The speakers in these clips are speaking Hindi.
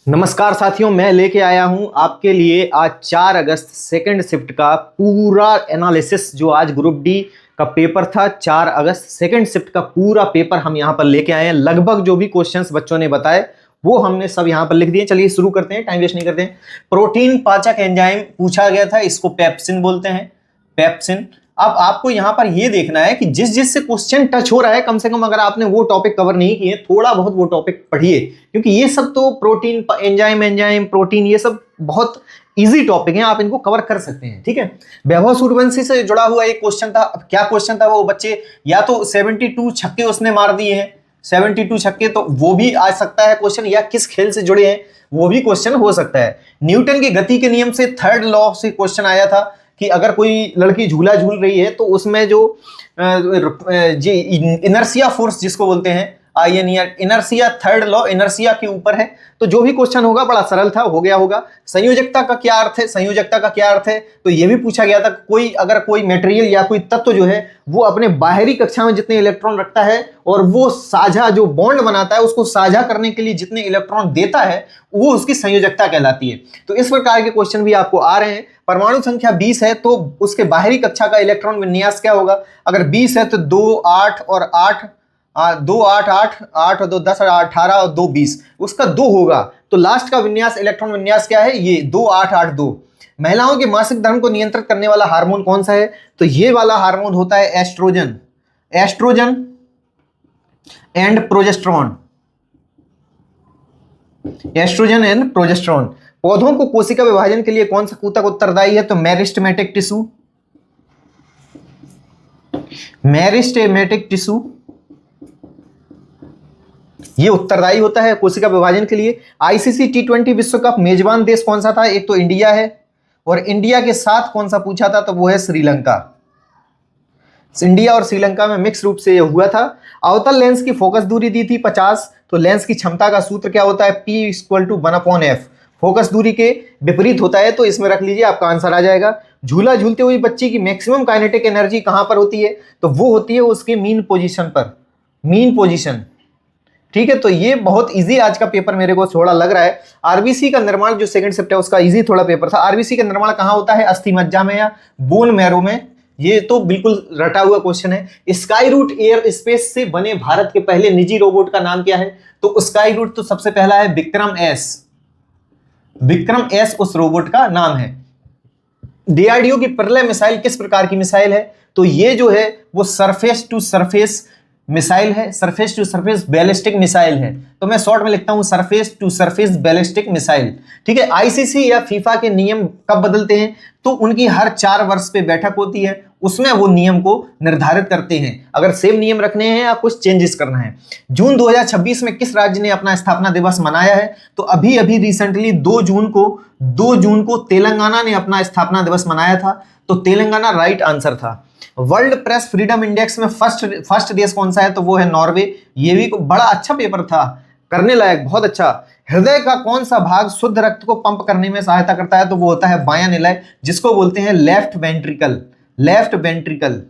नमस्कार साथियों, मैं लेके आया हूं आपके लिए आज 4 अगस्त सेकंड शिफ्ट का पूरा एनालिसिस। जो आज ग्रुप डी का पेपर था, 4 अगस्त सेकंड शिफ्ट का पूरा पेपर हम यहां पर लेके आए हैं। लगभग जो भी क्वेश्चंस बच्चों ने बताए वो हमने सब यहां पर लिख दिए। चलिए शुरू करते हैं, टाइम वेस्ट नहीं करते हैं। प्रोटीन पाचक एंजाइम पूछा गया था, इसको पेप्सिन बोलते हैं, पेप्सिन। अब आपको यहां पर यह देखना है कि जिस जिस से क्वेश्चन टच हो रहा है, कम से कम अगर आपने वो टॉपिक कवर नहीं किए, थोड़ा बहुत वो टॉपिक पढ़िए, क्योंकि ये सब तो प्रोटीन एंजाइम प्रोटीन ये सब बहुत इजी टॉपिक हैं, आप इनको कवर कर सकते हैं। ठीक है, वैभव सूर्यवंशी से जुड़ा हुआ एक क्वेश्चन था। अब क्या क्वेश्चन था वो बच्चे, या तो 72 छक्के उसने मार दिए हैं, 72 छक्के, तो वो भी आ सकता है क्वेश्चन, या किस खेल से जुड़े हैं वो भी क्वेश्चन हो सकता है। न्यूटन की गति के नियम से थर्ड लॉ से क्वेश्चन आया था कि अगर कोई लड़की झूला झूल रही है तो उसमें जो इनर्शिया फोर्स जिसको बोलते हैं, इनर्शिया, थर्ड लॉ इनर्शिया के ऊपर है। तो जो भी क्वेश्चन होगा बड़ा सरल था, हो गया होगा। संयोजकता का क्या अर्थ है, संयोजकता का क्या अर्थ है, तो ये भी पूछा गया था। अगर कोई मटेरियल या कोई तत्व जो है वो अपने बाहरी कक्षा में जितने इलेक्ट्रॉन रखता है और वो साझा जो बॉन्ड बनाता है उसको साझा करने के लिए जितने इलेक्ट्रॉन देता है, वो उसकी संयोजकता कहलाती है। तो इस प्रकार के क्वेश्चन भी आपको आ रहे हैं। परमाणु संख्या 20 है तो उसके बाहरी कक्षा का इलेक्ट्रॉन विन्यास क्या होगा। अगर 20 है तो 2 8 और 8 2 8 8 8 और 2 10 और 18 और 2 20, उसका 2 होगा। तो लास्ट का विन्यास, इलेक्ट्रॉन विन्यास क्या है, ये 2 8 8 2। महिलाओं के मासिक धर्म को नियंत्रित करने वाला हार्मोन कौन सा है, तो ये वाला हार्मोन होता है estrogen, estrogen and progesterone, estrogen and progesterone. पौधों को कोशिका विभाजन के लिए कौन सा ऊतक उत्तरदायी है, तो मेरिस्टेमेटिक टिश्यू, मेरिस्टेमेटिक टिश्यू ये उत्तरदायी होता है कोशिका विभाजन के लिए। आईसीसी T20 विश्व कप मेजबान देश कौन सा था, एक तो इंडिया है, और इंडिया के साथ कौन सा पूछा था, तो वो है श्रीलंका। इंडिया और श्रीलंका में मिक्स रूप से ये हुआ था। अवतल लेंस की फोकस दूरी दी थी 50, तो लेंस की क्षमता का सूत्र क्या होता है, P = 1/f। फोकस दूरी के विपरीत होता है, तो इसमें रख लीजिए, आपका आंसर आ जाएगा। झूला झूलते हुए बच्चे की मैक्सिमम काइनेटिक एनर्जी कहां पर होती है, तो वो होती है उसके मीन पोजीशन पर, मीन पोजीशन। ठीक है, तो ये बहुत इजी आज का पेपर मेरे को थोड़ा लग रहा है। आरबीसी का निर्माण जो सेकंड शिफ्ट है उसका इजी थोड़ा पेपर था। आरबीसी का निर्माण कहां होता है, अस्थि मज्जा में या बोन मैरो में, ये तो बिल्कुल रटा हुआ क्वेश्चन है। स्काई रूट एयर स्पेस से बने भारत के पहले निजी रोबोट का नाम क्या है, तो स्काई रूट तो सबसे पहला है विक्रम एस, विक्रम एस उस रोबोट का नाम है। डीआरडीओ की प्रलय मिसाइल किस प्रकार की मिसाइल है, तो ये जो है वो सरफेस टू सरफेस मिसाइल है, surface to surface ballistic missile है। तो मैं शॉर्ट में लिखता हूं surface to surface ballistic missile. ठीक है, आईसीसी या फीफा के नियम कब बदलते हैं, तो उनकी हर 4 वर्ष पे बैठक होती है, उसमें वो नियम को निर्धारित करते हैं, अगर सेम नियम रखने हैं या कुछ चेंजेस करना है। जून 2026 में किस राज्य ने अपना स्थापना दिवस मनाया है, तो अभी अभी रिसेंटली 2 जून को तेलंगाना ने अपना स्थापना दिवस मनाया था, तो तेलंगाना राइट आंसर था। वर्ल्ड प्रेस फ्रीडम इंडेक्स में फर्स्ट देश कौन सा है, तो वो है नॉर्वे। ये भी बड़ा अच्छा पेपर था, करने लायक, बहुत अच्छा। हृदय का कौन सा भाग शुद्ध रक्त को पंप करने में सहायता करता है, तो वो होता है बायां निलय, जिसको बोलते हैं left ventricle, left ventricle,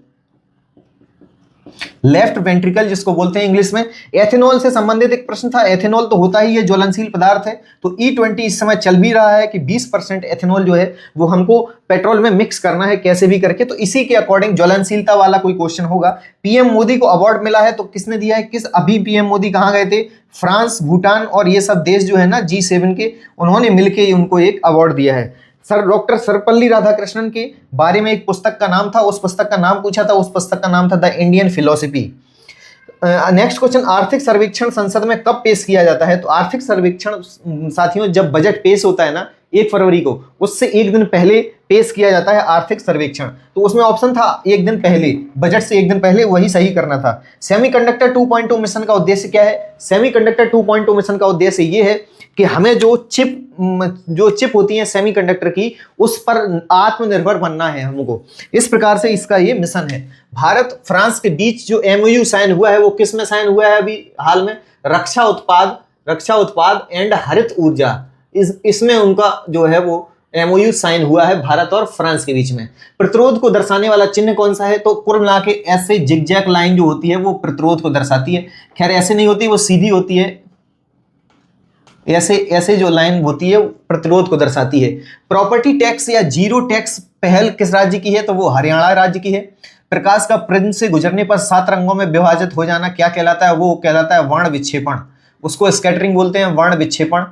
left ventricle जिसको बोलते हैं इंग्लिश में। एथेनॉल से संबंधित एक प्रश्न था। एथेनॉल तो होता ही है ज्वलनशील पदार्थ है, तो E20 इस समय चल भी रहा है कि 20% एथेनॉल जो है वो हमको पेट्रोल में मिक्स करना है कैसे भी करके, तो इसी के अकॉर्डिंग ज्वलनशीलता वाला कोई क्वेश्चन होगा। पीएम मोदी को अवार्ड मिला है, तो किसने दिया है, अभी पीएम मोदी कहां गए थे, फ्रांस, भूटान और ये सब देश जो है ना G7 के, उन्होंने मिलकर उनको एक अवार्ड दिया है। सर डॉक्टर सर्वपल्ली राधाकृष्णन के बारे में एक पुस्तक का नाम था, उस पुस्तक का नाम पूछा था, उस पुस्तक का नाम था the Indian philosophy. Next question, आर्थिक सर्वेक्षण संसद में कब पेश किया जाता है, तो आर्थिक सर्वेक्षण साथियों जब बजट पेश होता है ना 1 फरवरी को, उससे एक दिन पहले पेश किया जाता है आर्थिक सर्वेक्षण। तो उसमें ऑप्शन था एक दिन पहले, बजट से एक दिन पहले, वही सही करना था। सेमीकंडक्टर 2.2 मिशन का उद्देश्य क्या है, सेमीकंडक्टर 2.2 मिशन का उद्देश्य ये है कि हमें जो चिप होती है सेमीकंडक्टर की, उस पर आत्मनिर्भर बनना है हमको। इस प्रकार से इसका ये मिशन है। भारत फ्रांस के बीच जो MOU साइन हुआ है वो किस में साइन हुआ है अभी हाल में, रक्षा उत्पाद एंड हरित ऊर्जा, इसमें उनका जो है वो MOU साइन हुआ है भारत और फ्रांस के बीच में। प्रतिरोध को दर्शाने वाला चिन्ह कौन सा है, तो कुल मिला के ऐसे जिगजैग लाइन जो होती है वो प्रतिरोध को दर्शाती है। खैर ऐसे नहीं होती, वो सीधी होती है, ऐसे ऐसे जो लाइन होती है वो प्रतिरोध को दर्शाती है। प्रॉपर्टी टैक्स या जीरो टैक्स पहल किस राज्य की है, तो वो हरियाणा राज्य की है। प्रकाश का प्रिज्म से गुजरने पर 7 रंगों में विभाजित हो जाना क्या कहलाता है, वो कहलाता है वर्ण विक्षेपण। उसको स्कैटरिंग बोलते हैं, वर्ण विक्षेपण,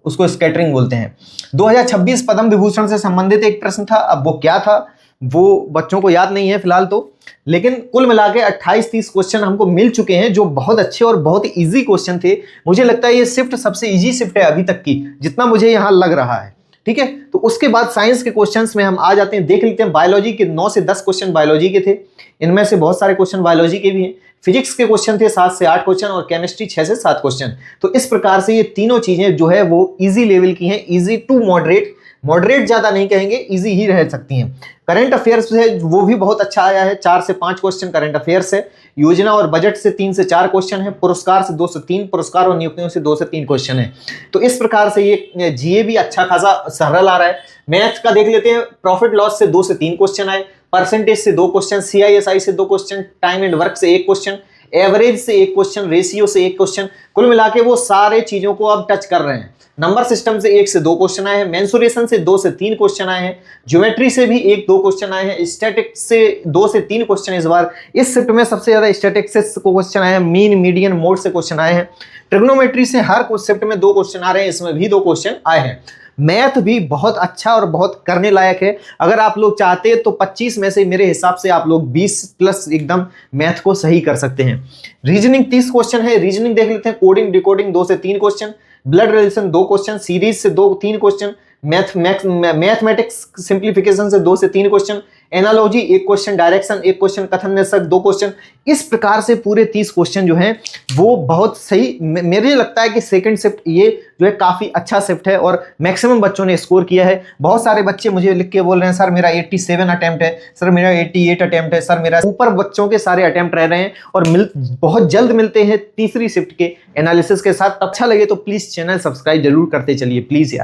उसको स्कैटरिंग बोलते हैं। 2026 पद्म विभूषण से संबंधित एक प्रश्न था, अब वो क्या था वो बच्चों को याद नहीं है फिलहाल तो, लेकिन कुल मिला के 28-30 क्वेश्चन हमको मिल चुके हैं जो बहुत अच्छे और बहुत इजी क्वेश्चन थे। मुझे लगता है ये शिफ्ट सबसे इजी शिफ्ट है अभी तक की, जितना मुझे यहाँ लग रहा है। ठीक है, तो उसके बाद साइंस के क्वेश्चंस में हम आ जाते हैं, देख लेते हैं। बायोलॉजी के 9 से 10 क्वेश्चन बायोलॉजी के थे, इनमें से बहुत सारे क्वेश्चन बायोलॉजी के भी हैं। फिजिक्स के क्वेश्चन थे 7 से 8 क्वेश्चन, और केमिस्ट्री 6 से 7 क्वेश्चन। तो इस प्रकार से ये तीनों चीजें जो है वो इजी लेवल की हैं, इजी टू मॉडरेट, मॉडरेट ज्यादा नहीं कहेंगे, इजी ही रह सकती हैं। करंट अफेयर्स है वो भी बहुत अच्छा आया है, 4 से 5 क्वेश्चन करंट अफेयर्स है। योजना और बजट से 3 से 4 क्वेश्चन है। पुरस्कार से 2 से 3, पुरस्कार और नियुक्तियों से 2 से 3 क्वेश्चन है। तो इस प्रकार से ये जीए भी अच्छा खासा सरल आ रहा है। मैथ का देख लेते हैं, प्रॉफिट लॉस से 2 से 3 क्वेश्चन आए, परसेंटेज से 2 क्वेश्चन, सीआईएसआई से 2 क्वेश्चन, टाइम एंड वर्क से 1 क्वेश्चन, एवरेज से 1 क्वेश्चन, रेशियो से 1 क्वेश्चन। कुल मिला के वो सारे चीजों को अब टच कर रहे हैं। नंबर सिस्टम से 1 से 2 क्वेश्चन आए हैं, मेंसुरेशन से 2 से 3 क्वेश्चन आए हैं, ज्योमेट्री से भी 1-2 क्वेश्चन आए हैं, स्टैटिक्स से 2 से 3 क्वेश्चन इस बार इस शिफ्ट में सबसे ज्यादा स्टैटिक्स से क्वेश्चन आए हैं, मीन मीडियन मोड से क्वेश्चन आए हैं। ट्रिग्नोमेट्री से हर शिफ्ट में 2 क्वेश्चन आ रहे हैं, इसमें भी 2 क्वेश्चन आए हैं। मैथ भी बहुत अच्छा और बहुत करने लायक है। अगर आप लोग चाहते हैं तो 25 में से मेरे हिसाब से आप लोग 20+ एकदम मैथ को सही कर सकते हैं। रीजनिंग 30 क्वेश्चन है, रीजनिंग देख लेते हैं। कोडिंग डिकोडिंग 2 से 3 question, blood relation 2 question, series से 2-3 क्वेश्चन, मैथमेटिक्स सिंप्लीफिकेशन से 2 से 3 question, analogy 1 question, direction 1 question, कथन निषेध 2 क्वेश्चन। इस प्रकार से पूरे 30 क्वेश्चन जो हैं वो बहुत सही, मेरे लगता है कि सेकंड शिफ्ट ये जो है काफी अच्छा शिफ्ट है और मैक्सिमम बच्चों ने स्कोर किया है। बहुत सारे बच्चे मुझे लिख के बोल रहे हैं सर मेरा 87 अटेम्प्ट है, सर मेरा 88 अटेम्प्ट है, सर मेरा ऊपर बच्चों के सारे अटेम्प्ट रह रहे हैं। और बहुत जल्द मिलते हैं तीसरी शिफ्ट के एनालिसिस के साथ। अच्छा लगे तो प्लीज चैनल सब्सक्राइब जरूर करते चलिए प्लीज यार।